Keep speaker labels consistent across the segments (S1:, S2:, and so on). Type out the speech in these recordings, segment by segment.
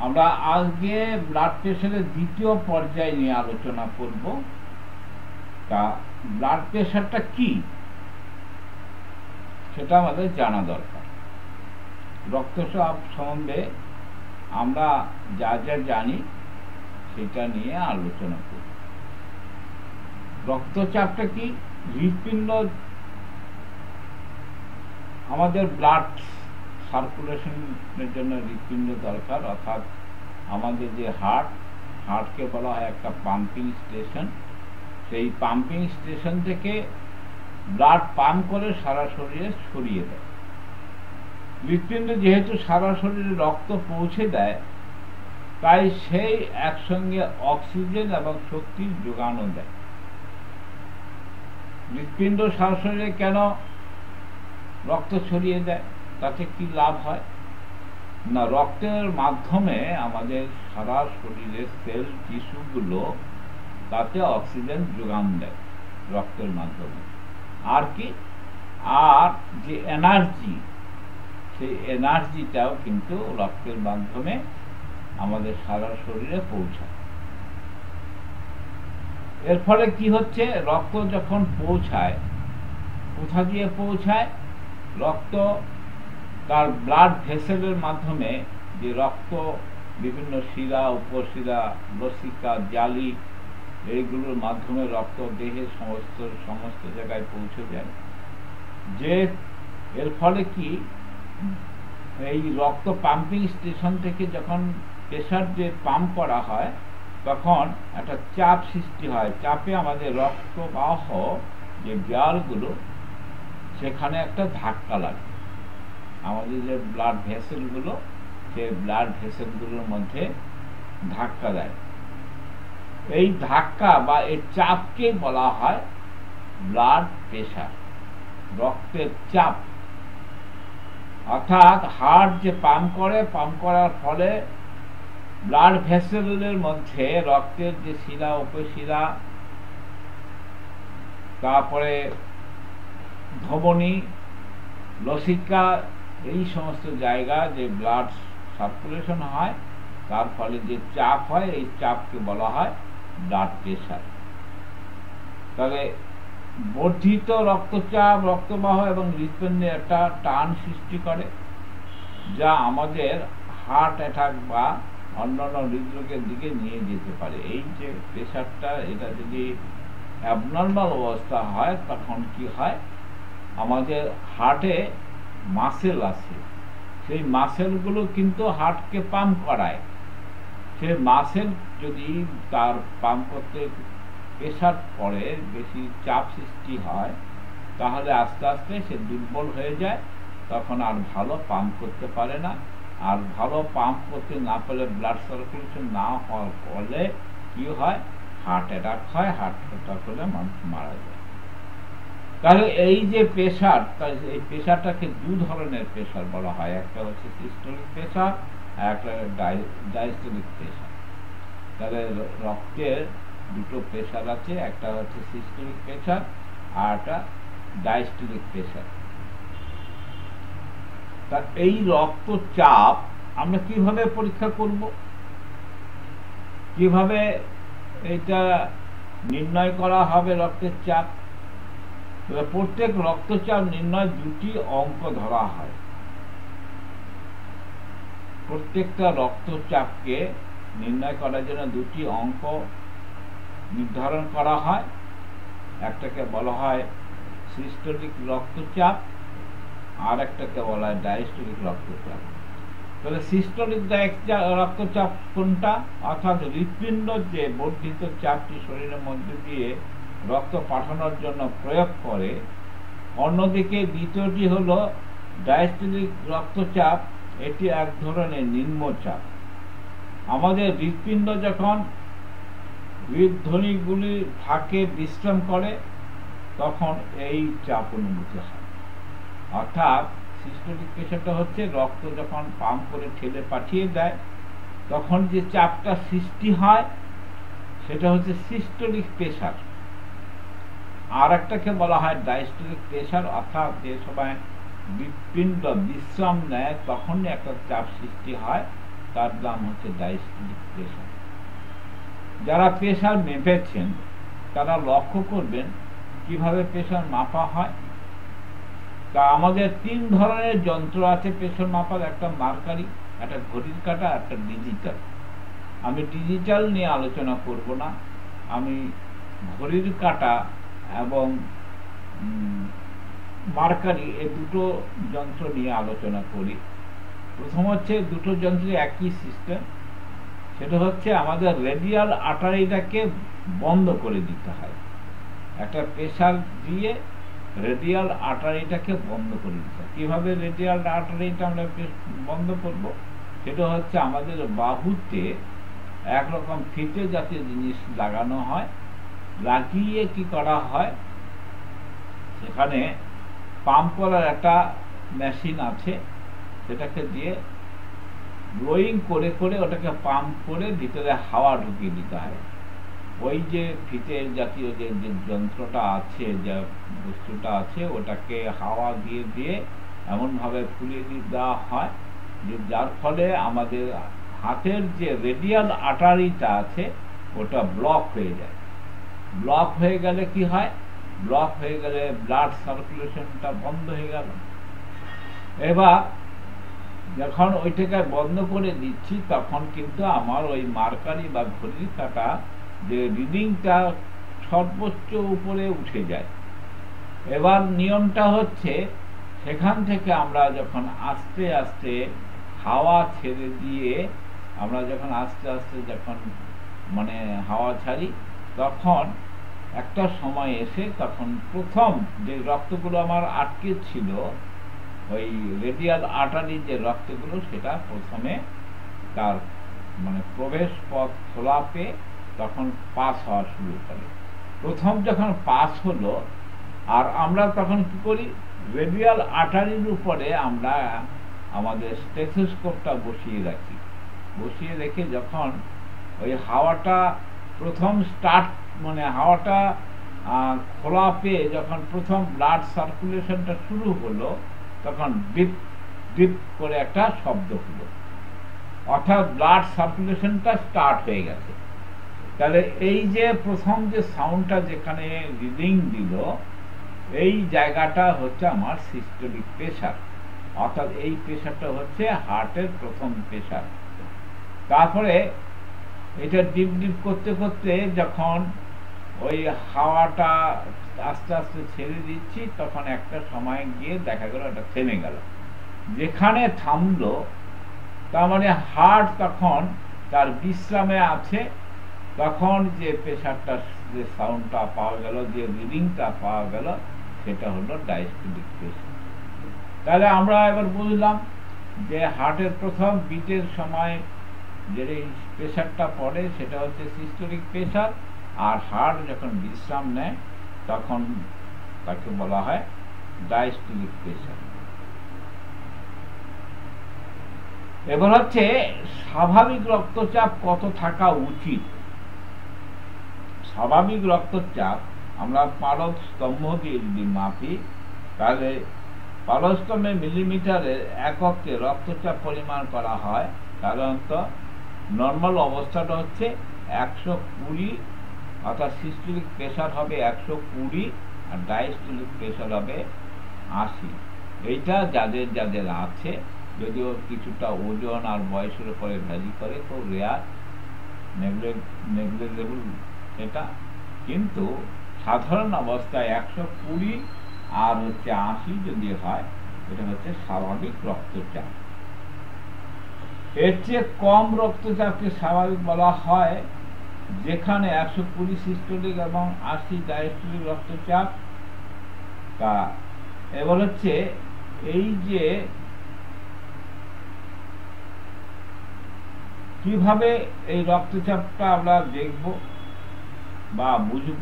S1: আমরা আজকে ব্লাড প্রেশারের দ্বিতীয় পর্যায় নিয়ে আলোচনা করব। তা ব্লাড প্রেশারটা কি সেটা আমাদের জানা দরকার। রক্তচাপ সম্বন্ধে আমরা যা যা জানি সেটা নিয়ে আলোচনা করব। রক্তচাপটা কি? হৃৎপিণ্ড আমাদের ব্লাড সার্কুলেশনের জন্য হৃৎপিণ্ড দরকার, অর্থাৎ আমাদের যে হার্টকে বলা হয় একটা পাম্পিং স্টেশন। সেই পাম্পিং স্টেশন থেকে ব্লাড পাম্প করে সারা শরীরে ছড়িয়ে দেয়। হৃৎপিণ্ড যেহেতু সারা শরীরে রক্ত পৌঁছে দেয়, তাই সেই একসঙ্গে অক্সিজেন এবং শক্তির যোগানও দেয়। হৃৎপিণ্ড সারা শরীরে কেন রক্ত ছড়িয়ে দেয়? তাতে কি লাভ হয় না, রক্তের মাধ্যমে আমাদের সারা শরীরের সেল টিস্যুগুলো তাতে অক্সিজেন যোগান দেয় রক্তের মাধ্যমে। আর কি, আর যে এনার্জি, সেই এনার্জিটাও কিন্তু রক্তের মাধ্যমে আমাদের সারা শরীরে পৌঁছায়। এর ফলে কি হচ্ছে, রক্ত যখন পৌঁছায়, কোথা দিয়ে পৌঁছায়? রক্ত তার ব্লাড ভেসেলের মাধ্যমে, যে রক্ত বিভিন্ন শিরা, উপশিরা, লসিকা, জালি, এইগুলোর মাধ্যমে রক্ত দেহে সমস্ত জায়গায় পৌঁছে যায়। যে এর ফলে কি, এই রক্ত পাম্পিং স্টেশন থেকে যখন প্রেশার যে পাম্প করা হয়, তখন একটা চাপ সৃষ্টি হয়। চাপে আমাদের রক্তবাহ যে দেয়ালগুলো, সেখানে একটা ধাক্কা লাগে। আমাদের যে ব্লাড ভেসেলগুলো, সেই ব্লাড ভেসেলগুলোর মধ্যে ধাক্কা দেয়। এই ধাক্কা বা এই চাপকে বলা হয় ব্লাড প্রেশার, রক্তের চাপ। অর্থাৎ হার্ট যে পাম্প করে, পাম্প করার ফলে ব্লাড ভেসেলের মধ্যে রক্তের যে শিরা, উপশিরা, তারপরে ধমনী, লসিকা, এই সমস্ত জায়গা যে ব্লাড সার্কুলেশন হয়, তার ফলে যে চাপ হয়, এই চাপকে বলা হয় ব্লাড প্রেশার। তবে বর্ধিত রক্তচাপ রক্তবাহ এবং হৃৎপিণ্ডে একটা টান সৃষ্টি করে, যা আমাদের হার্ট অ্যাটাক বা অন্যান্য হৃদরোগের দিকে নিয়ে যেতে পারে। এই যে প্রেশারটা, এটা যদি অ্যাবনর্মাল অবস্থা হয়, তখন কি হয়, আমাদের হার্টে মাসেল আছে, সেই মাসেলগুলো কিন্তু হার্টকে পাম্প করায়। সেই মাসেল যদি তার পাম্প করতে প্রেশার পড়ে, বেশি চাপ সৃষ্টি হয়, তাহলে আস্তে আস্তে সে দুর্বল হয়ে যায়, তখন আর ভালো পাম্প করতে পারে না। আর ভালো পাম্প করতে না পারলে, ব্লাড সার্কুলেশন না হওয়ার ফলে কি হয়, হার্ট অ্যাটাক হয়। হার্ট অ্যাটাক হলে মানুষ মারা যায়। তাহলে এই যে প্রেশার, এই প্রেশারটাকে দু ধরনের প্রেশার বলা হয়। একটা হচ্ছে সিস্টোলিক প্রেশার, আর একটা ডায়াস্টোলিক প্রেশার। তাহলে রক্তের দুটো প্রেশার আছে, একটা হচ্ছে সিস্টোলিক প্রেশার আর একটা ডায়াস্টোলিক প্রেশার। তা এই রক্তচাপ আমরা কিভাবে পরীক্ষা করব, কিভাবে এটা নির্ণয় করা হবে রক্তের চাপ? প্রত্যেক রক্তচাপ নির্ণয় দুটি অঙ্ক ধরা হয়। প্রত্যেকটা রক্তচাপকে নির্ণয় করার জন্য দুটি অঙ্ক নির্ধারণ করা হয়। একটাকে বলা হয় সিস্টোলিক রক্তচাপ, আর একটাকে বলা হয় ডায়াস্টোলিক রক্তচাপ। তাহলে সিস্টোলিক রক্তচাপ কোনটা? অর্থাৎ হৃৎপিণ্ড যে বর্ধিত চাপটি শরীরের মধ্যে দিয়ে রক্ত পাঠানোর জন্য প্রয়োগ করে। অন্যদিকে দ্বিতীয়টি হলো ডায়াস্টোলিক রক্তচাপ, এটি এক ধরনের নিম্নচাপ। আমাদের হৃৎপিণ্ড যখন হৃদধ্বনিগুলি থাকে, বিশ্রাম করে, তখন এই চাপ অনুভূত হয়। অর্থাৎ সিস্টোলিক প্রেশারটা হচ্ছে রক্ত যখন পাম্প করে ঠেলে পাঠিয়ে দেয়, তখন যে চাপটা সৃষ্টি হয়, সেটা হচ্ছে সিস্টোলিক প্রেশার। আর একটাকে বলা হয় ডায়াস্টোলিক প্রেশার, অর্থাৎ যে সময় হৃৎপিণ্ড বিশ্রাম নেয় তখনই একটা চাপ সৃষ্টি হয়, তার নাম হচ্ছে ডায়াস্টোলিক প্রেসার। যারা প্রেসার মেপেছেন তারা লক্ষ্য করবেন কিভাবে প্রেসার মাপা হয়। তা আমাদের 3 ধরনের যন্ত্র আছে প্রেসার মাপার, একটা মার্কারি, একটা ঘড়ির কাঁটা, একটা ডিজিটাল। আমি ডিজিটাল নিয়ে আলোচনা করব না, আমি ঘড়ির কাঁটা এবং মার্কারি এই দুটো যন্ত্র নিয়ে আলোচনা করি। প্রথম হচ্ছে দুটো যন্ত্রে একই সিস্টেম, সেটা হচ্ছে আমাদের রেডিয়াল আর্টারিটাকে বন্ধ করে দিতে হয়। একটা প্রেসার দিয়ে রেডিয়াল আর্টারিটাকে বন্ধ করে দিতে হয়। কীভাবে রেডিয়াল আর্টারিটা আমরা বন্ধ করব? সেটা হচ্ছে আমাদের বাহুতে একরকম ফিতে জাতীয় জিনিস লাগানো হয়, লাগিয়ে কি করা হয়, সেখানে পাম্প করার একটা মেশিন আছে, সেটাকে দিয়ে ব্লোয়িং করে করে ওটাকে পাম্প করে ভিতরে হাওয়া ঢুকিয়ে দিতে হয়। ওই যে ফিতের জাতীয় যে যন্ত্রটা আছে, যে বস্তুটা আছে, ওটাকে হাওয়া দিয়ে দিয়ে এমনভাবে ফুলিয়ে দেওয়া হয় যে যার ফলে আমাদের হাতের যে রেডিয়াল আর্টারিটা আছে ওটা ব্লক হয়ে যায়। ব্লক হয়ে গেলে কি হয়? ব্লক হয়ে গেলে ব্লাড সার্কুলেশনটা বন্ধ হয়ে গেল। এবার যখন ওইটাকে বন্ধ করে দিচ্ছি তখন কিন্তু আমার ওই মার্কারি বা ঘড়ির কাঁটা যে রিডিংটা সর্বোচ্চ উপরে উঠে যায়। এবার নিয়মটা হচ্ছে সেখান থেকে আমরা যখন আস্তে আস্তে হাওয়া ছেড়ে দিয়ে, আমরা যখন আস্তে আস্তে যখন হাওয়া ছাড়ি, তখন একটা সময় এসে তখন প্রথম যে রক্তগুলো আমার আটকে ছিল, ওই রেডিয়াল আর্টারির যে রক্তগুলো, সেটা প্রথমে তার প্রবেশ পথ খোলা পেয়ে তখন পাস হওয়া শুরু করে। প্রথম যখন পাস হলো, আর আমরা তখন কি করি, রেডিয়াল আর্টারির উপরে আমরা আমাদের স্টেথোস্কোপটা বসিয়ে রাখি। বসিয়ে রেখে যখন ওই হাওয়াটা প্রথম স্টার্ট হাওয়াটা খোলা পেয়ে যখন প্রথম ব্লাড সার্কুলেশনটা শুরু হলো, তখন ডিপ ডিপ করে একটা শব্দ হলো, অর্থাৎ ব্লাড সার্কুলেশনটা স্টার্ট হয়ে গেছে। তাহলে এই যে প্রথম যে সাউন্ডটা যেখানে রিডিং দিল, এই জায়গাটা হচ্ছে আমার সিস্টোলিক প্রেসার, অর্থাৎ এই প্রেসারটা হচ্ছে হার্টের প্রথম প্রেসার। তারপরে এটা ডিপ ডিপ করতে করতে যখন ওই হাওয়াটা আস্তে আস্তে ছেড়ে দিচ্ছি, তখন একটা সময় গিয়ে দেখা গেল এটা থেমে গেল। যেখানে থামলো তার হার্ট তখন তার বিশ্রামে আছে, তখন যে প্রেসারটা, যে সাউন্ডটা পাওয়া গেল, যে রিডিংটা পাওয়া গেল, সেটা হলো ডায়াস্টোলিক প্রেসার। তাহলে আমরা এবার বুঝলাম যে হার্টের প্রথম বিটের সময় যে প্রেসারটা পড়ে সেটা হচ্ছে সিস্টোলিক প্রেসার, আর হার্ট যখন বিশ্রাম নেয় তখন তাকে বলা হয় ডায়াস্টোলিক প্রেসার। এবার হচ্ছে স্বাভাবিক রক্তচাপ কত থাকা উচিত। স্বাভাবিক রক্তচাপ আমরা পালক স্তম্ভ দিয়ে যদি মাপি, তাহলে পালস্তম্ভে মিলিমিটারের এককে রক্তচাপ পরিমাণ করা হয়। সাধারণত নর্মাল অবস্থাটা হচ্ছে 120, অর্থাৎ সিস্টোলিক প্রেসার হবে 120 আর ডায়াস্টোলিক প্রেসার হবে 80। এইটা যাদের যাদের আছে, যদিও কিছুটা ওজন আর বয়সের উপরে ভ্যারি করে, খুব রেয়ার, নেগলিজেবল এটা, কিন্তু সাধারণ অবস্থায় 120 আর 80 যদি হয়, এটা হচ্ছে স্বাভাবিক রক্তচাপ। এর চেয়ে কম রক্তচাপকে স্বাভাবিক বলা হয় যেখানে 120 সিস্টোলিক এবং 80 ডায়াস্টোলিক রক্তচাপ। তা এবার হচ্ছে এই যে কিভাবে এই রক্তচাপটা আমরা দেখব বা বুঝব,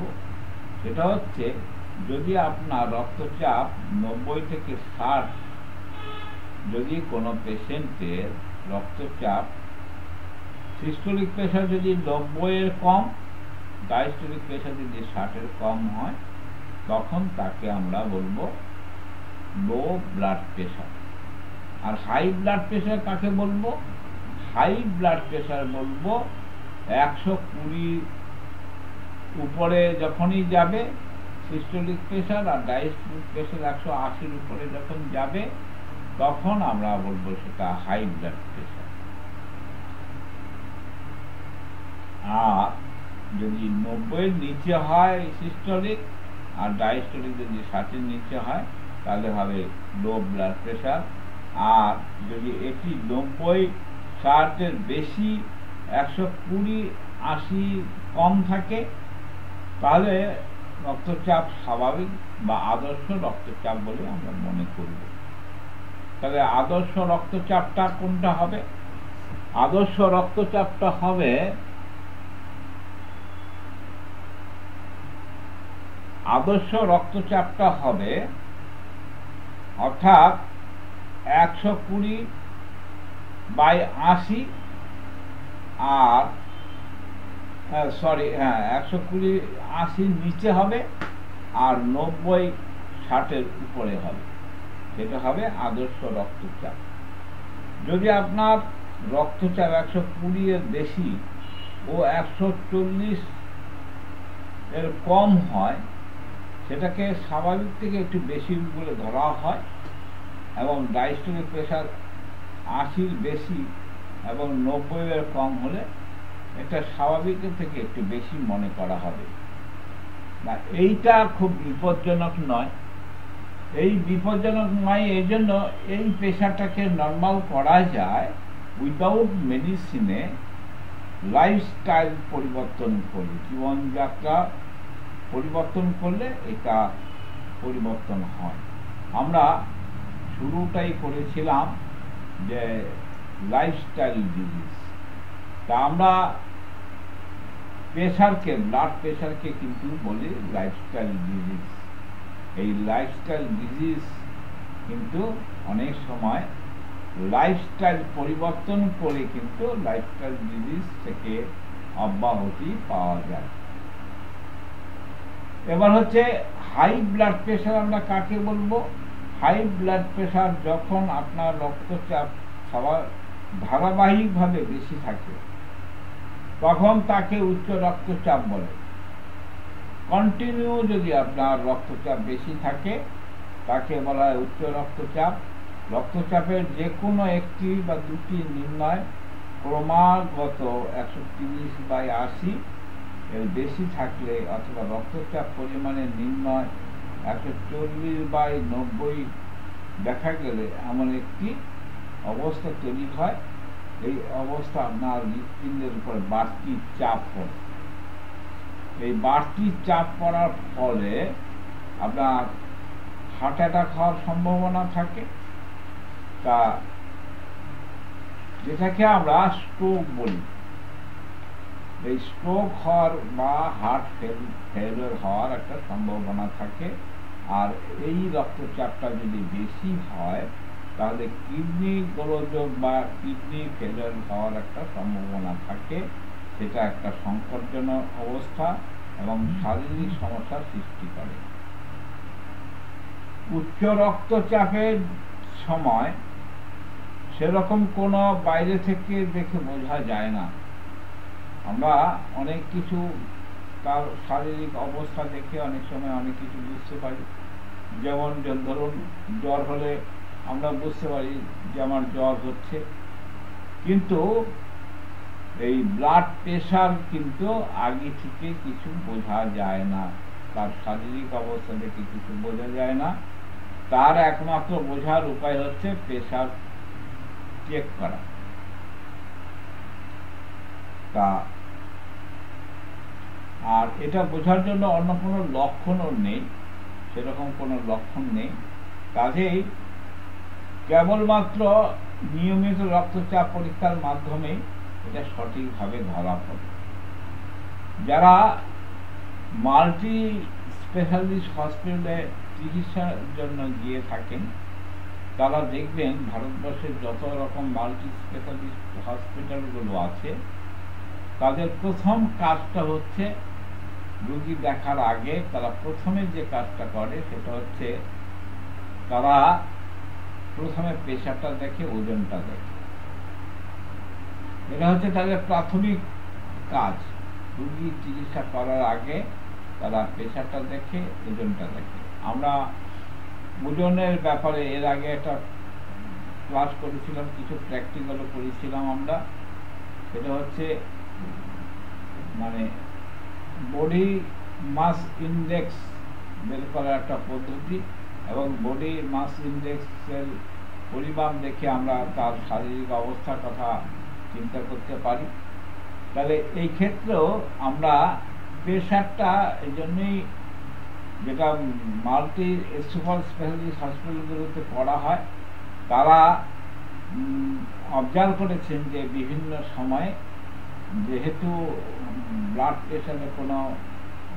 S1: সেটা হচ্ছে যদি আপনার রক্তচাপ 90 থেকে 60, যদি কোনো পেশেন্টের রক্তচাপ সিস্টোলিক প্রেসার যদি 90-এর কম, ডায়াস্টোলিক প্রেসার যদি 60-এর কম হয়, তখন তাকে আমরা বলবো লো ব্লাড প্রেশার। আর হাই ব্লাড প্রেশার কাকে বলবো? হাই ব্লাড প্রেশার বলবো 120 উপরে যখনই যাবে সিস্টোলিক প্রেশার, আর ডায়াস্টোলিক প্রেশার 180 উপরে যখন যাবে তখন আমরা বলবো সেটা হাই ব্লাড প্রেশার। আর যদি 90-এর নিচে হয় সিস্টোলিক, আর ডায়াস্টোলিক যদি 60-এর নিচে হয় তাহলে হবে লো ব্লাড প্রেশার। আর যদি এটি 90-60-এর বেশি, 120-80 কম থাকে তাহলে রক্তচাপ স্বাভাবিক বা আদর্শ রক্তচাপ বলে আমরা মনে করব। তাহলে আদর্শ রক্তচাপটা কোনটা হবে? আদর্শ রক্তচাপটা হবে অর্থাৎ 120/80 আর 120/80 নিচে হবে, আর 90-60-এর উপরে হবে, সেটা হবে আদর্শ রক্তচাপ। যদি আপনার রক্তচাপ 120-এর বেশি ও 140-এর কম হয়, সেটাকে স্বাভাবিক থেকে একটু বেশি বলে ধরা হয়, এবং ডায়াস্টোলিক প্রেশার 80-র বেশি এবং 90-এর কম হলে এটা স্বাভাবিকের থেকে একটু বেশি মনে করা হবে না। এইটা খুব বিপজ্জনক নয়। এই বিপজ্জনক নয় এই জন্য এই প্রেশারটাকে নর্মাল করা যায় উইদাউট মেডিসিনে, লাইফস্টাইল পরিবর্তন করে, জীবনযাত্রা পরিবর্তন করলে এটা পরিবর্তন হয়। আমরা শুরুটাই করেছিলাম যে লাইফস্টাইল ডিজিজ। তা আমরা প্রেশারকে, ব্লাড প্রেশারকে কিন্তু বলি লাইফস্টাইল ডিজিজ। এই লাইফস্টাইল ডিজিজ কিন্তু অনেক সময় লাইফস্টাইল পরিবর্তন করে কিন্তু লাইফস্টাইল ডিজিজ থেকে অব্যাহতি পাওয়া যায়। এবার হচ্ছে হাই ব্লাড প্রেশার আমরা কাকে বলবো? হাই ব্লাড প্রেশার যখন আপনার রক্তচাপ ধারাবাহিকভাবে বেশি থাকে তখন তাকে উচ্চ রক্তচাপ বলে। কন্টিনিউ যদি আপনার রক্তচাপ বেশি থাকে তাকে বলা হয় উচ্চ রক্তচাপ। রক্তচাপের যে কোনো একটি বা দুটি নির্ণয় ক্রমাগত 130/80 এর বেশি থাকলে, অথবা রক্তচাপ পরিমাণের নির্ণয় 140/90 দেখা গেলে এমন একটি অবস্থা তৈরি হয়। এই অবস্থা আপনার হৃৎপিণ্ডের উপর বাড়তি চাপ পড়ে। এই বাড়তি চাপ পড়ার ফলে আপনার হার্ট অ্যাটাক হওয়ার সম্ভাবনা থাকে, তা যেটাকে আমরা স্ট্রোক বলি। এই স্ট্রোক হওয়ার বা হার্ট ফেলিওর হওয়ার একটা সম্ভাবনা থাকে। আর এই রক্তচাপটা যদি বেশি হয় তাহলে কিডনি গোলযোগ বা কিডনি ফেলিওর হওয়ার একটা সম্ভাবনা থাকে। সেটা একটা সংকটজনক অবস্থা এবং শারীরিক সমস্যার সৃষ্টি করে। উচ্চ রক্তচাপের সময় সেরকম কোনো বাইরে থেকে দেখে বোঝা যায় না। আমরা অনেক কিছু তার শারীরিক অবস্থা দেখে অনেক সময় অনেক কিছু বুঝতে পারি। যেমন ধরুন জ্বর হলে আমরা বুঝতে পারি যে আমার জ্বর হচ্ছে, কিন্তু এই ব্লাড প্রেশার কিন্তু আগে থেকে কিছু বোঝা যায় না। তার শারীরিক অবস্থা দেখে কিছু বোঝা যায় না। তার একমাত্র বোঝার উপায় হচ্ছে প্রেশার চেক করা। তা আর এটা বোঝার জন্য অন্য কোনো লক্ষণও নেই, সেরকম কোনো লক্ষণ নেই। কাজেই কেবলমাত্র নিয়মিত রক্তচাপ পরীক্ষার মাধ্যমে এটা সঠিকভাবে ধরা পড়ে। যারা মাল্টি স্পেশালিস্ট হসপিটালে চিকিৎসার জন্য গিয়ে থাকেন তারা দেখবেন ভারতবর্ষের যত রকম মাল্টি স্পেশালিস্ট হসপিটালগুলো আছে তাদের প্রথম কাজটা হচ্ছে রোগী দেখার আগে তারা প্রথমে যে কাজটা করে সেটা হচ্ছে তারা প্রথমে প্রেশারটা দেখে, ওজনটা দেখে। এটা হচ্ছে তাদের প্রাথমিক কাজ। রোগী চিকিৎসা করার আগে তারা প্রেশারটা দেখে, ওজনটা দেখে। আমরা ওজনের ব্যাপারে এর আগে একটা ক্লাস করেছিলাম, কিছু প্র্যাকটিক্যালও করেছিলাম আমরা। সেটা হচ্ছে মানে বডি মাস ইন্ডেক্স বের করার একটা পদ্ধতি, এবং বডি মাস ইন্ডেক্সের পরিমাণ দেখে আমরা তার শারীরিক অবস্থার কথা চিন্তা করতে পারি। তাহলে এই ক্ষেত্রেও আমরা প্রেশারটা এই জন্যই, যেটা মাল্টি সুপার স্পেশালিস্ট হসপিটালগুলোতে করা হয়, তারা অবজার্ভ করেছেন যে বিভিন্ন সময়ে যেহেতু ব্লাড প্রেশারের কোনো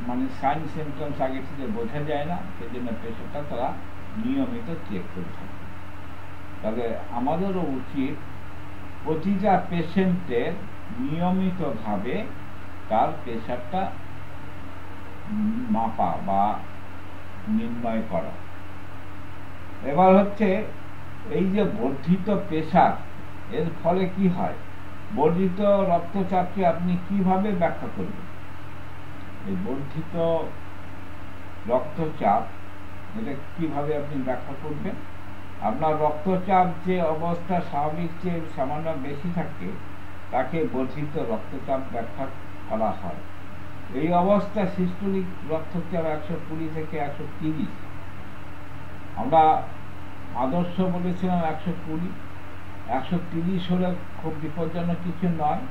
S1: মানে সাইন সিমটমস আগে থেকে বোঝা যায় না, সেই জন্য প্রেশারটা তারা নিয়মিত চেক করে থাকে। তবে আমাদেরও উচিত প্রতিটা পেশেন্টের নিয়মিতভাবে তার প্রেশারটা মাপা বা নির্ণয় করা। এবার হচ্ছে এই যে বর্ধিত প্রেশার, এর ফলে কি হয়? বর্ধিত রক্তচাপকে আপনি কিভাবে ব্যাখ্যা করবেন? এই বর্ধিত রক্তচাপ, এটা কিভাবে আপনি ব্যাখ্যা করবেন? আপনার রক্তচাপ যে অবস্থা স্বাভাবিক চেয়ে সামান্য বেশি থাকে, তাকে বর্ধিত রক্তচাপ ব্যাখ্যা করা হয়। এই অবস্থা সিস্টোলিক রক্তচাপ 120 থেকে 130। আমরা আদর্শ বলেছিলাম 120, 130 হলে খুব বিপজ্জনক কিছু নয়।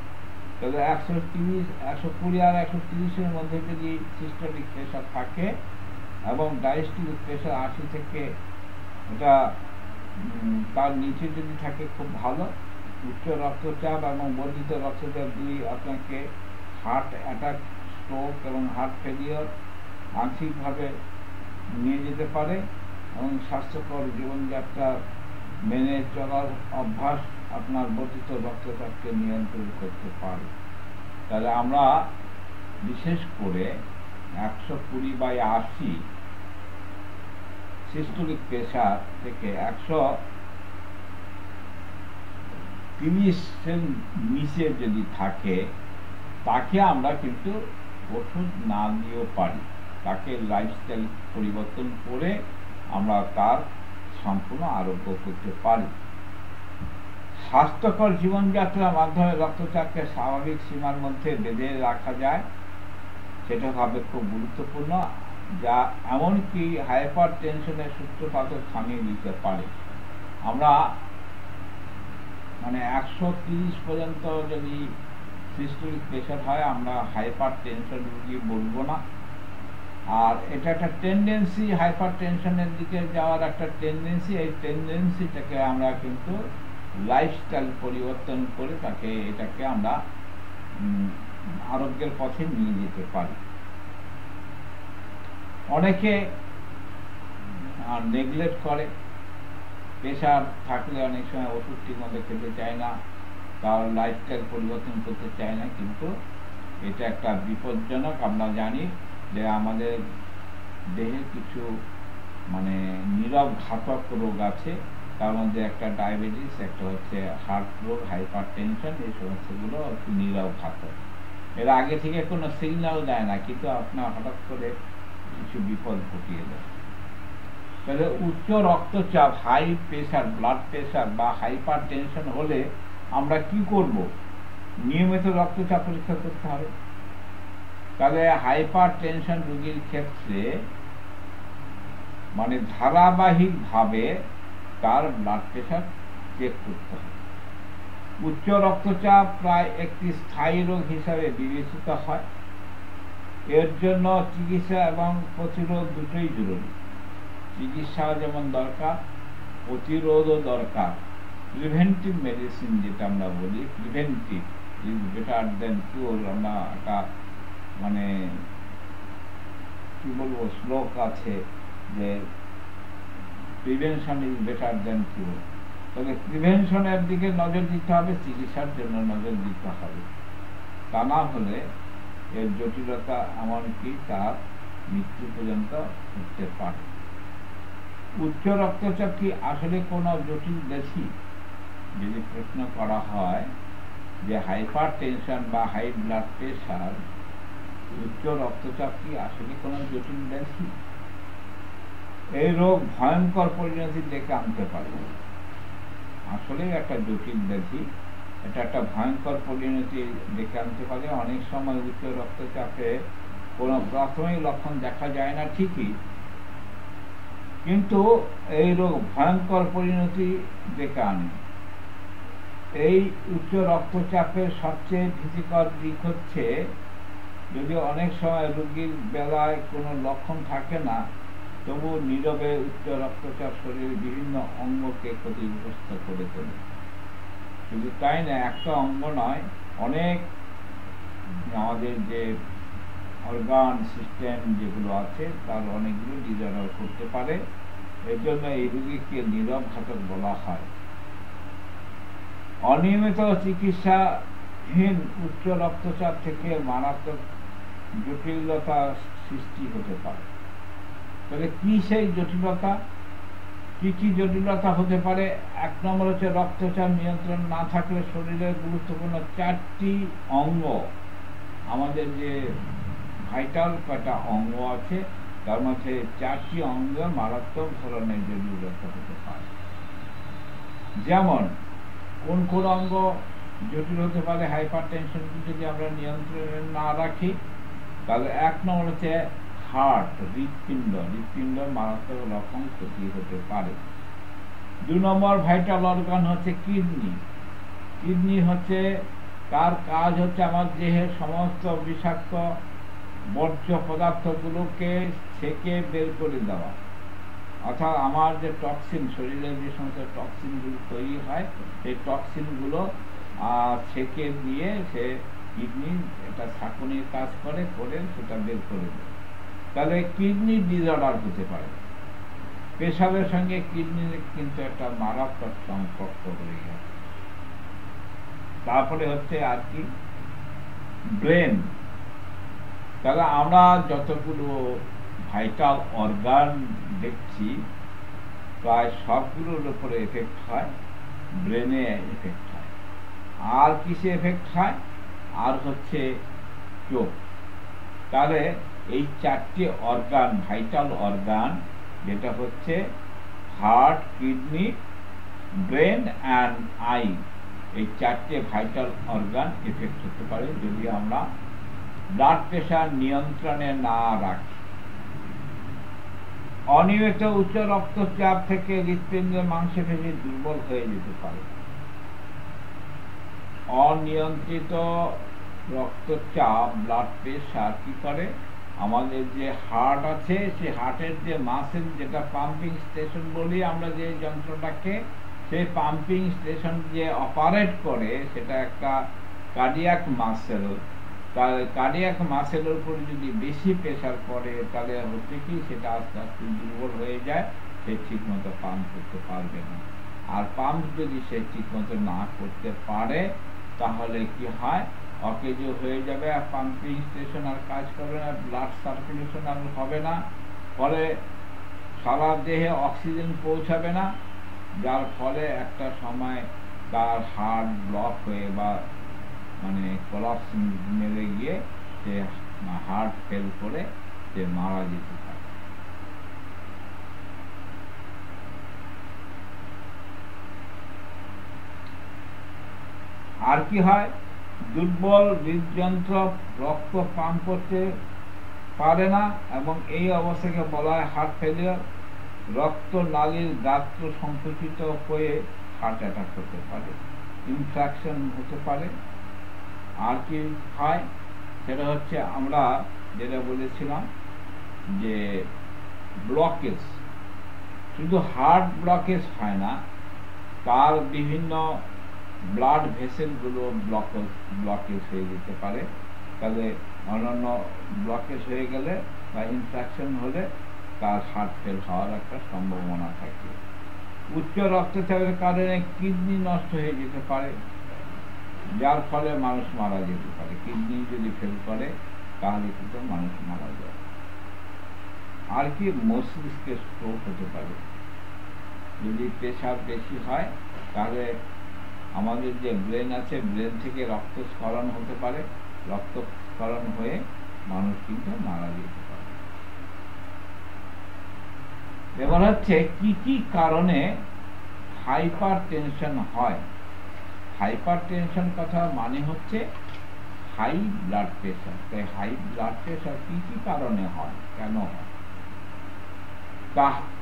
S1: তবে 120 আর 130-এর মধ্যে যদি সিস্টোলিক প্রেশার থাকে এবং ডায়াস্টোলিক প্রেশার 80 থেকে এটা তার নিচে যদি থাকে খুব ভালো। উচ্চ রক্তচাপ এবং বর্ধিত রক্তচাপ দুই আপনাকে হার্ট অ্যাটাক, স্ট্রোক এবং হার্ট ফেলিওর আংশিকভাবে নিয়ে যেতে পারে, এবং স্বাস্থ্যকর জীবনযাত্রা মেনে চলার অভ্যাস আপনার বর্ধিত রক্তচাপকে নিয়ন্ত্রণ করতে পারে। তাহলে আমরা বিশেষ করে 120/80 সিস্টোলিক প্রেশার থেকে 130-এর নিচে যদি থাকে, তাকে আমরা কিন্তু ওষুধ না দিয়েও পারি। তাকে লাইফস্টাইল পরিবর্তন করে আমরা তার সম্পূর্ণ আরোগ্য করতে পারি। স্বাস্থ্যকর জীবনযাত্রার মাধ্যমে রক্তচাপকে স্বাভাবিক সীমার মধ্যে বেঁধে রাখা যায়, সেটা হবে খুব গুরুত্বপূর্ণ, যা এমনকি হাইপার টেনশনের সূত্রপাতও থামিয়ে দিতে পারে। আমরা মানে 130 পর্যন্ত যদি সিস্টোলিক প্রেশার হয়, আমরা হাইপার টেনশন রোগী বলবো না। আর এটা একটা টেন্ডেন্সি, হাইপার টেনশনের দিকে যাওয়ার একটা টেন্ডেন্সি। এই টেন্ডেন্সিটাকে আমরা কিন্তু লাইফস্টাইল পরিবর্তন করে এটাকে আমরা আরোগ্যের পথে নিয়ে যেতে পারি। অনেকে নেগলেক্ট করে, প্রেশার থাকলে অনেক সময় ওষুধ ঠিক মতো খেতে চায় না, তার লাইফস্টাইল পরিবর্তন করতে চায় না, কিন্তু এটা একটা বিপজ্জনক। আমরা জানি যে আমাদের দেহে কিছু মানে নীরব ঘাতক রোগ আছে, তার মধ্যে একটা ডায়াবেটিস, একটা হচ্ছে হার্ট রোগ, হাইপার টেনশন। এই সমস্যাগুলো একটু নীরব ঘাতক। এর আগে থেকে কোনো সিগন্যাল দেয় না, কিন্তু আপনার হঠাৎ করে কিছু বিপদ ঘটিয়ে দেয়। তাহলে উচ্চ রক্তচাপ, হাই প্রেশার, ব্লাড প্রেশার বা হাইপার টেনশন হলে আমরা কি করব? নিয়মিত রক্তচাপ পরীক্ষা করতে হবে। তাহলে হাইপার টেনশন রোগীর ক্ষেত্রে মানে ধারাবাহিকভাবে তার ব্লাড প্রেশার চেক করতে হবে। উচ্চ রক্তচাপ প্রায় একটি স্থায়ী রোগ হিসাবে বিবেচিত হয়। এর জন্য চিকিৎসা এবং প্রতিরোধ দুটোই জরুরি। চিকিৎসাও যেমন দরকার, প্রতিরোধও দরকার। প্রিভেন্টিভ মেডিসিন যেটা আমরা বলি, প্রিভেন্টিভ ইজ বেটার দেন কিউর। আমরা একটা মানে কি বলবো, শ্লোক আছে যে প্রিভেনশন ইজ বেটার দেন কিউর। তবে প্রিভেনশনের দিকে নজর দিতে হবে, চিকিৎসার জন্য নজর দিতে হবে। তা না হলে এর জটিলতা এমনকি তার মৃত্যু পর্যন্ত হতে পারে। উচ্চ রক্তচাপ কি আসলে কোনো জটিল ব্যাধি? যদি প্রশ্ন করা হয় যে হাইপার টেনশন বা হাই ব্লাড প্রেশার, উচ্চ রক্তচাপ কি আসলে কোনো জটিল ব্যাধি? এই রোগ ভয়ঙ্কর পরিণতি ডেকে আনতে পারে। আসলে একটা জটিল ব্যাধি, এটা একটা ভয়ঙ্কর পরিণতি ডেকে আনতে পারে। অনেক সময় উচ্চ রক্তচাপে কোনো প্রাথমিক লক্ষণ দেখা যায় না ঠিকই, কিন্তু এই রোগ ভয়ঙ্কর পরিণতি ডেকে আনে। এই উচ্চ রক্তচাপের সবচেয়ে ভীতিকর দিক হচ্ছে, যদি অনেক সময় রোগীর বেলায় কোনো লক্ষণ থাকে না, তবু নীরবে উচ্চ রক্তচাপ শরীরের বিভিন্ন অঙ্গকে ক্ষতিগ্রস্ত করে তোলে। শুধু তাই না, একটা অঙ্গ নয়, অনেক আমাদের যে অর্গান সিস্টেম যেগুলো আছে তার অনেকগুলো ডিসঅর্ডার করতে পারে। এর জন্য এই রোগীকে নীরব ঘাতক বলা হয়। অনিয়মিত চিকিৎসাহীন উচ্চ রক্তচাপ থেকে মারাত্মক জটিলতা সৃষ্টি হতে পারে। তাহলে কি সেই জটিলতা? কি কি জটিলতা হতে পারে? 1 নম্বর হচ্ছে রক্তচাপ নিয়ন্ত্রণ না থাকলে শরীরের গুরুত্বপূর্ণ 4টি অঙ্গ, আমাদের যে ভাইটাল কয়টা অঙ্গ আছে তার মধ্যে 4টি অঙ্গ মারাত্মক ধরনের জটিলতা হতে পারে। যেমন কোন কোন অঙ্গ জটিল হতে পারে হাইপার টেনশনকে যদি আমরা নিয়ন্ত্রণে না রাখি? তাহলে 1 নম্বর হচ্ছে হার্ট, হৃৎপিণ্ড মারাত্মক রকম ক্ষতি হতে পারে। 2 নম্বর ভাইটাল অর্গান হচ্ছে কিডনি হচ্ছে, তার কাজ হচ্ছে আমার দেহের সমস্ত বিষাক্ত বর্জ্য পদার্থগুলোকে ছেঁকে বের করে দেওয়া। অর্থাৎ আমার যে টক্সিন, শরীরের যে সমস্ত টক্সিনগুলো তৈরি হয়, সেই টক্সিনগুলো ছেঁকে দিয়ে সে কিডনি একটা ছাঁকুনির কাজ করে সেটা বের করে দেয়। তাহলে কিডনি ডিসঅর্ডার হতে পারে। পেশাবের সঙ্গে কিডনির কিন্তু একটা মারাত্মক সম্পর্ক হয়ে গেছে। তারপরে হচ্ছে আর কি, ব্রেন। তাহলে আমরা যতগুলো ভাইটাল অর্গান দেখছি প্রায় সবগুলোর উপরে এফেক্ট হয়, ব্রেনে এফেক্ট হয়। আর কিসে এফেক্ট হয়? আর হচ্ছে চোখ। তাহলে এই 4টি অর্গান, ভাইটাল অর্গান, যেটা হচ্ছে heart, kidney, brain and I, এই 4টে ভাইটাল অর্গান এফেক্ট হতে পারে যদি আমরা ব্লাড প্রেশার নিয়ন্ত্রণে না রাখি। অনিয়মিত উচ্চ রক্তচাপ থেকে হৃৎপিণ্ডের মাংসপেশি দুর্বল হয়ে যেতে পারে। অনিয়ন্ত্রিত রক্তচাপ, ব্লাড প্রেশার কি করে? আমাদের যে হার্ট আছে, সেই হার্টের যে মাসেল, যেটা পাম্পিং স্টেশন বলি আমরা যে যন্ত্রটাকে, সেই পাম্পিং স্টেশন যে অপারেট করে সেটা একটা কার্ডিয়াক মাসেল। তার কার্ডিয়াক মাসেলের উপরে যদি বেশি প্রেশার পড়ে তাহলে হচ্ছে কি, সেটা আস্তে আস্তে দুর্বল হয়ে যায়, সে ঠিক মতো পাম্প করতে পারবে না। আর পাম্প যদি সে ঠিক মতো না করতে পারে তাহলে কি হয়, অকেজো হয়ে যাবে, আর পাম্পিং স্টেশন আর কাজ করবে না, ব্লাড সার্কুলেশন আর হবে না, ফলে সারা দেহে অক্সিজেন পৌঁছাবে না, যার ফলে একটা সময় তার হার্ট ব্লক হয়ে বা কোলাপস মেরে গিয়ে সে হার্ট ফেল করে সে মারা যেতে পারে। আর কি হয়? দুর্বল হৃদযন্ত্র রক্ত পাম্প করতে পারে না, এবং এই অবস্থাকে বলা হয় হার্ট ফেলিয়ার। রক্ত নালীর গাত্র সংকুচিত হয়ে হার্ট অ্যাটাক হতে পারে, ইনফেকশন হতে পারে। আর কি হয়? সেটা হচ্ছে আমরা যেটা বলেছিলাম যে ব্লকেজ, শুধু হার্ট ব্লকেজ হয় না, তার বিভিন্ন ব্লাড ভেসেলগুলো ব্লকেজ হয়ে যেতে পারে। তাহলে অন্যান্য ব্লকেজ হয়ে গেলে বা ইনফেকশন হলে তার হার্ট ফেল হওয়ার একটা সম্ভাবনা থাকে। উচ্চ রক্তচাপের কারণে কিডনি নষ্ট হয়ে যেতে পারে, যার ফলে মানুষ মারা যেতে পারে। কিডনি যদি ফেল করে তাহলে কিন্তু মানুষ মারা যায়। আর কি, মস্তিষ্কে স্ট্রোক হতে পারে। যদি প্রেশার বেশি হয় তাহলে আমাদের যে ব্রেন আছে, ব্রেন থেকে রক্তস্খলন হতে পারে, রক্তস্খলন হয়ে মানুষ কিন্তু মারা যেতে পারে। এবার হচ্ছে কি কি কারণে হাইপার টেনশন হয়। হাইপার টেনশন কথা মানে হচ্ছে হাই ব্লাড প্রেশার। তাই হাই ব্লাড প্রেশার কি কি কারণে হয়, কেন হয়,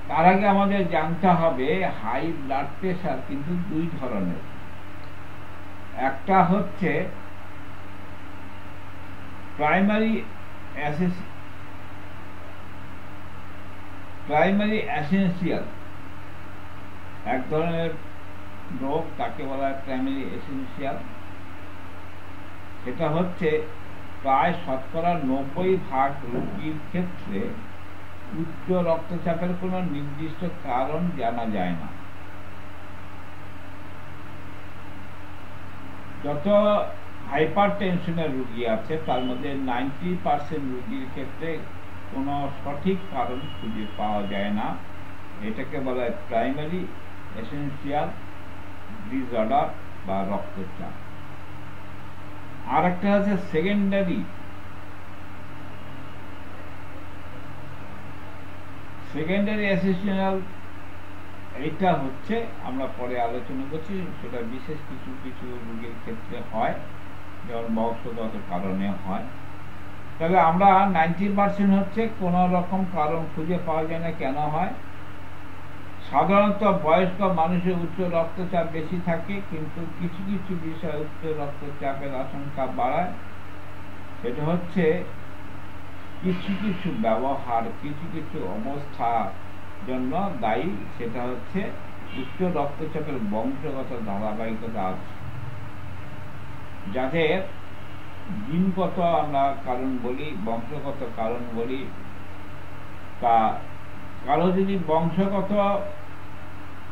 S1: তার আগে আমাদের জানতে হবে হাই ব্লাড প্রেশার কিন্তু দুই ধরনের। একটা হচ্ছে প্রাইমারি এসেনশিয়াল, এক ধরনের রোগ, তাকে বলা হয় প্রাইমারি এসেনশিয়াল। সেটা হচ্ছে প্রায় 90% রোগীর ক্ষেত্রে উচ্চ রক্তচাপের কোনো নির্দিষ্ট কারণ জানা যায় না। যত হাইপার টেনশনের রোগী আছে তার মধ্যে 90% রোগীর ক্ষেত্রে কোনো সঠিক কারণ খুঁজে পাওয়া যায় না। এটাকে বলা হয় প্রাইমারি এসেনশিয়াল ডিসঅর্ডার বা রক্তচাপ। আর একটা আছে সেকেন্ডারি এসেনশিয়াল। এইটা হচ্ছে আমরা পরে আলোচনা করছি, সেটা বিশেষ কিছু কিছু রোগীর ক্ষেত্রে হয়, যেমন বংশগত কারণে হয়। তাহলে আমরা 90% হচ্ছে কোন রকম কারণ খুঁজে পাওয়া যায় না কেন হয়। সাধারণত বয়স্ক মানুষের উচ্চ রক্তচাপ বেশি থাকে, কিন্তু কিছু কিছু বিষয় উচ্চ রক্তচাপের আশঙ্কা বাড়ায়। সেটা হচ্ছে কিছু কিছু ব্যবহার, কিছু কিছু অবস্থা জন্য দায়ী। সেটা হচ্ছে উচ্চ রক্তচাপের বংশগত ধারাবাহিকতা আছে, যাদের জিনগত আমরা কারণ বলি, বংশগত কারণ বলি। তা কারো যদি বংশগত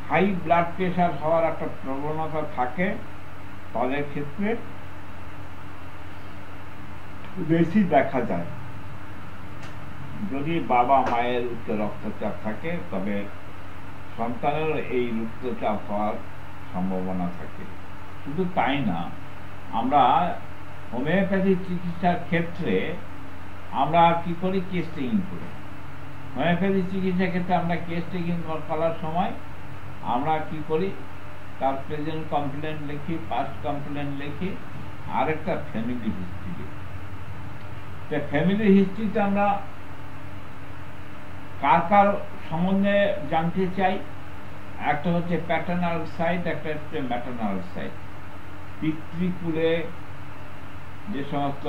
S1: হাই ব্লাড প্রেশার হওয়ার একটা প্রবণতা থাকে, তাদের ক্ষেত্রে বেশি দেখা যায়। যদি বাবা মায়ের উচ্চ রক্তচাপ থাকে তবে সন্তানের এই রক্তচাপ হওয়ার সম্ভাবনা থাকে। শুধু তাই না, আমরা হোমিওপ্যাথি চিকিৎসার ক্ষেত্রে আমরা কি করি, কেস টেকিং করি। হোমিওপ্যাথি চিকিৎসার ক্ষেত্রে আমরা কেস টেকিং করার সময় আমরা কি করি, তার প্রেজেন্ট কমপ্লেন লিখি, পাস্ট কমপ্লেন লিখি, আর একটা ফ্যামিলি হিস্ট্রি লিখি। ফ্যামিলি হিস্ট্রিতে আমরা কার কার সম্বন্ধে জানতে চাই। একটা হচ্ছে প্যাটার্নাল সাইড, একটা হচ্ছে ম্যাটার্নাল সাইড। পিতৃকুলে যে সমস্ত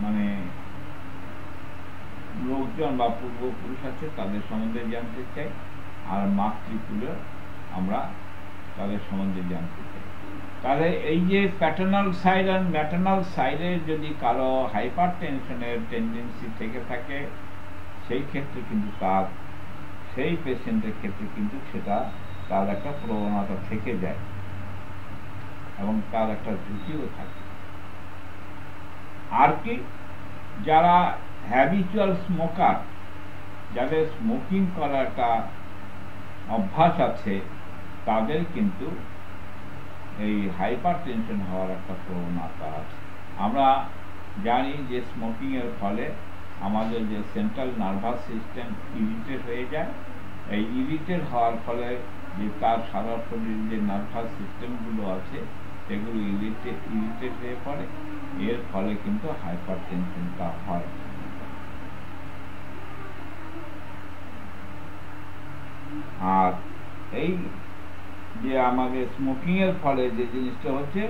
S1: মানে লোকজন বা পূর্বপুরুষ আছে তাদের সম্বন্ধে জানতে চাই, আর মাতৃকুলে আমরা তাদের সম্বন্ধে জানতে চাই। তাহলে এই যে প্যাটার্নাল সাইড আর ম্যাটার্নাল সাইডে যদি কারো হাইপার টেনশনের টেন্ডেন্সি থেকে থাকে, সেই ক্ষেত্রে কিন্তু তার সেই পেশেন্টের ক্ষেত্রে কিন্তু সেটা তার একটা প্রবণতা থেকে যায় এবং তার একটা ঝুঁকিও থাকে। আর কি, যারা হ্যাবিচুয়াল স্মোকার, যাদের স্মোকিং করার একটা অভ্যাস আছে, তাদের কিন্তু এই হাইপার টেনশন হওয়ার একটা প্রবণতা আছে। আমরা জানি যে স্মোকিং এর ফলে আমাদের যে সেন্ট্রাল নার্ভাস সিস্টেম ইরিটেট হয়ে যায়। এই ইরিটেট হওয়ার ফলে যে তার সারা শরীরের যে নার্ভাস সিস্টেমগুলো আছে সেগুলো ইরিটেট হয়ে পড়ে, এর ফলে কিন্তু হাইপার টেনশনটা হয়। আর এই যে আমাদের স্মোকিং এর ফলে যে জিনিসটা হচ্ছে,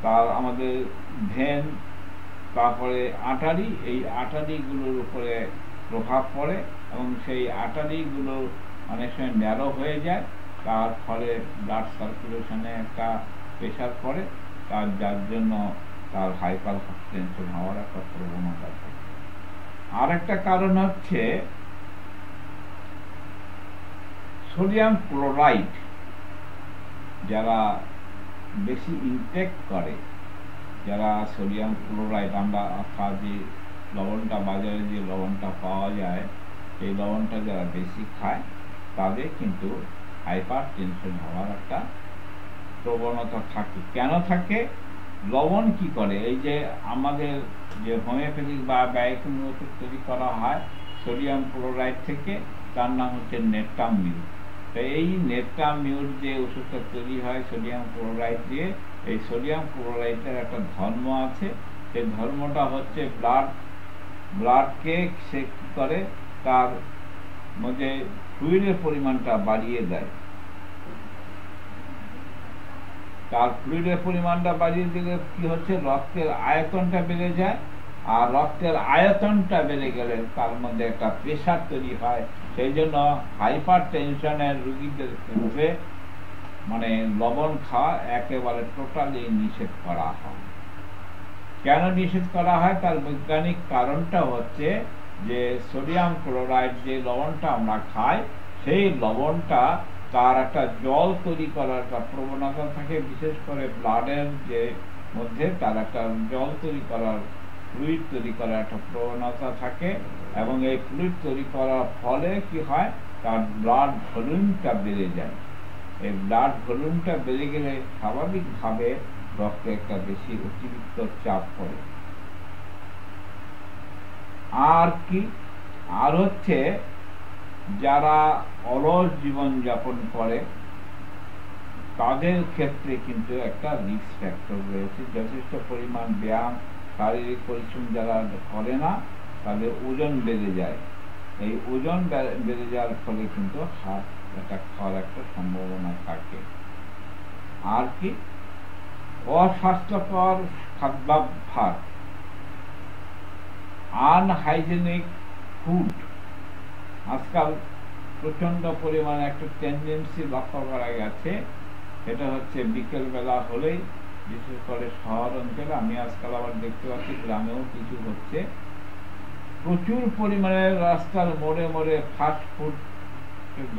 S1: তার আমাদের ভেন, তারপরে আর্টারি, এই আর্টারিগুলোর উপরে প্রভাব পড়ে এবং সেই আর্টারিগুলো অনেক সময় ন্যারো হয়ে যায়। তার ফলে ব্লাড সার্কুলেশনে একটা প্রেশার পড়ে, যার জন্য তার হাইপার টেনশন হওয়ার একটা প্রবণতা থাকে। আর একটা কারণ হচ্ছে সোডিয়াম ক্লোরাইড। যারা বেশি ইনটেক করে, যারা সোডিয়াম ক্লোরাইড, আমরা যে লবণটা বাজারে যে লবণটা পাওয়া যায়, সেই লবণটা যারা বেশি খায়, তাদের কিন্তু হাইপার টেনশন হওয়ার একটা প্রবণতা থাকে। কেন থাকে? লবণ কি করে, এই যে আমাদের যে হোমিওপ্যাথিক বা বায়োকেমিক ওষুধ তৈরি করা হয় সোডিয়াম ক্লোরাইড থেকে, তার নাম হচ্ছে নেট্টামিউর। তো এই নেট্টামিউর যে ওষুধটা তৈরি হয় সোডিয়াম ক্লোরাইড দিয়ে, এই সোডিয়াম ক্লোরাইডের একটা ধর্ম আছে। সেই ধর্মটা হচ্ছে ব্লাডকে সে কি করে, তার মধ্যে ফ্লুইডের পরিমাণটা বাড়িয়ে দেয়। তার ফ্লুইডের পরিমাণটা বাড়িয়ে দিলে কি হচ্ছে, রক্তের আয়তনটা বেড়ে যায়। আর রক্তের আয়তনটা বেড়ে গেলে তার মধ্যে একটা প্রেশার তৈরি হয়। সেই জন্য হাইপার টেনশনের রোগীদের ক্ষেত্রে মানে লবণ খাওয়া একেবারে টোটালি নিষেধ করা হয়। কেন নিষেধ করা হয়? তার বৈজ্ঞানিক কারণটা হচ্ছে যে সোডিয়াম ক্লোরাইড যে লবণটা আমরা খাই, সেই লবণটা তার একটা জল তৈরি করার একটা প্রবণতা থাকে, বিশেষ করে ব্লাডের যে মধ্যে তার একটা জল তৈরি করার, ফ্লুইড তৈরি করার একটা প্রবণতা থাকে। এবং এই ফ্লুইড তৈরি করার ফলে কি হয়, তার ব্লাড ভলিউমটা বেড়ে যায়। এই ব্লাড ভলিউমটা বেড়ে গেলে স্বাভাবিকভাবে রক্তে একটা বেশি অতিরিক্ত চাপ পড়ে। আর কি, আর হচ্ছে যারা অলস জীবন যাপন করে তাদের ক্ষেত্রে কিন্তু একটা রিস্ক ফ্যাক্টর রয়েছে। যথেষ্ট পরিমাণ ব্যায়াম, শারীরিক পরিশ্রম যারা করে না, তাদের ওজন বেড়ে যায়। এই ওজন বেড়ে যাওয়ার ফলে কিন্তু হার্ট অ্যাটাক হওয়ার একটা সম্ভাবনা থাকে। আর কি, অস্বাস্থ্যকর খাদ্যাভ্যাস, আনহাইজেনিক ফুড। আজকাল প্রচন্ড পরিমাণে একটা টেন্ডেন্সি লক্ষ্য করা গেছে, সেটা হচ্ছে বিকেলবেলা হলেই, বিশেষ করে শহর অঞ্চলে, আমি আজকাল আবার দেখতে পাচ্ছি গ্রামেও কিছু হচ্ছে, প্রচুর পরিমাণে রাস্তার মোড়ে মোড়ে ফাস্ট ফুড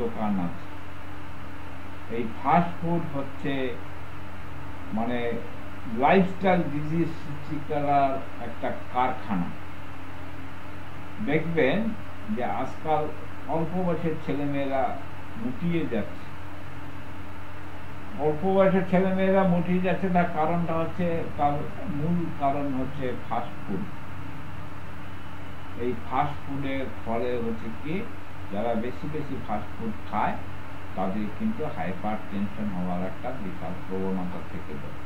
S1: দোকান আছে। এই ফাস্ট ফুড হচ্ছে মানে লাইফস্টাইল ডিজিজ সৃষ্টি করার একটা কারখানা। দেখবেন যে আজকাল অল্প বয়সের ছেলেমেয়েরা মুটিয়ে যাচ্ছে। অল্প বয়সের ছেলেমেয়েরা মুটিয়ে যাচ্ছে, তার কারণটা হচ্ছে, তার মূল কারণ হচ্ছে ফাস্ট ফুড। এই ফাস্ট ফুডের ফলে হচ্ছে কি, যারা বেশি বেশি ফাস্ট ফুড খায় তাদের কিন্তু হাইপার টেনশন হওয়ার একটা বিশাল প্রবণতা থেকে যায়।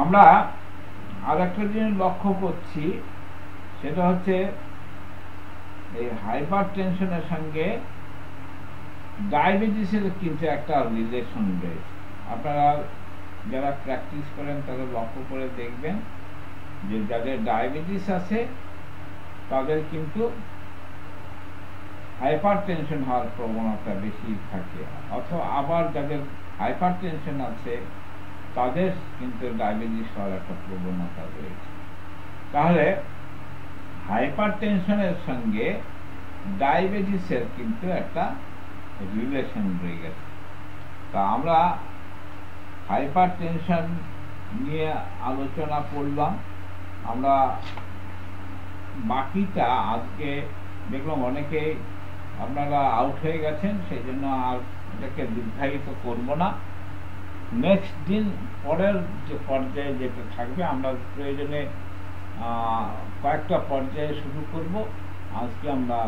S1: আমরা আর একটা জিনিস লক্ষ্য করছি, সেটা হচ্ছে এই হাইপার টেনশনের সঙ্গে ডায়াবেটিসের কিন্তু একটা রিলেশন রয়েছে। আপনারা যারা প্র্যাকটিস করেন তাদের লক্ষ্য করে দেখবেন যে যাদের ডায়াবেটিস আছে তাদের কিন্তু হাইপার টেনশন হওয়ার প্রবণতা বেশি থাকে। অথবা আবার যাদের হাইপার টেনশন আছে তাদের কিন্তু ডায়াবেটিস হওয়ার একটা প্রবণতা রয়েছে। তাহলে হাইপার টেনশনের সঙ্গে ডায়াবেটিসের কিন্তু একটা রিলেশন রয়ে গেছে। তা আমরা হাইপার টেনশন নিয়ে আলোচনা করলাম। আমরা বাকিটা আজকে দেখলাম অনেকে আপনারা আউট হয়ে গেছেন, সেই জন্য আর এটাকে দীর্ঘায়িত করব না। নেক্সট দিন পরের যে পর্যায়ে যেটা থাকবে, আমরা প্রয়োজনে কয়েকটা পর্যায়ে শুরু করব। আজকে আমরা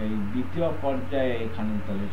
S1: এই দ্বিতীয় পর্যায়ে এখানে তাহলে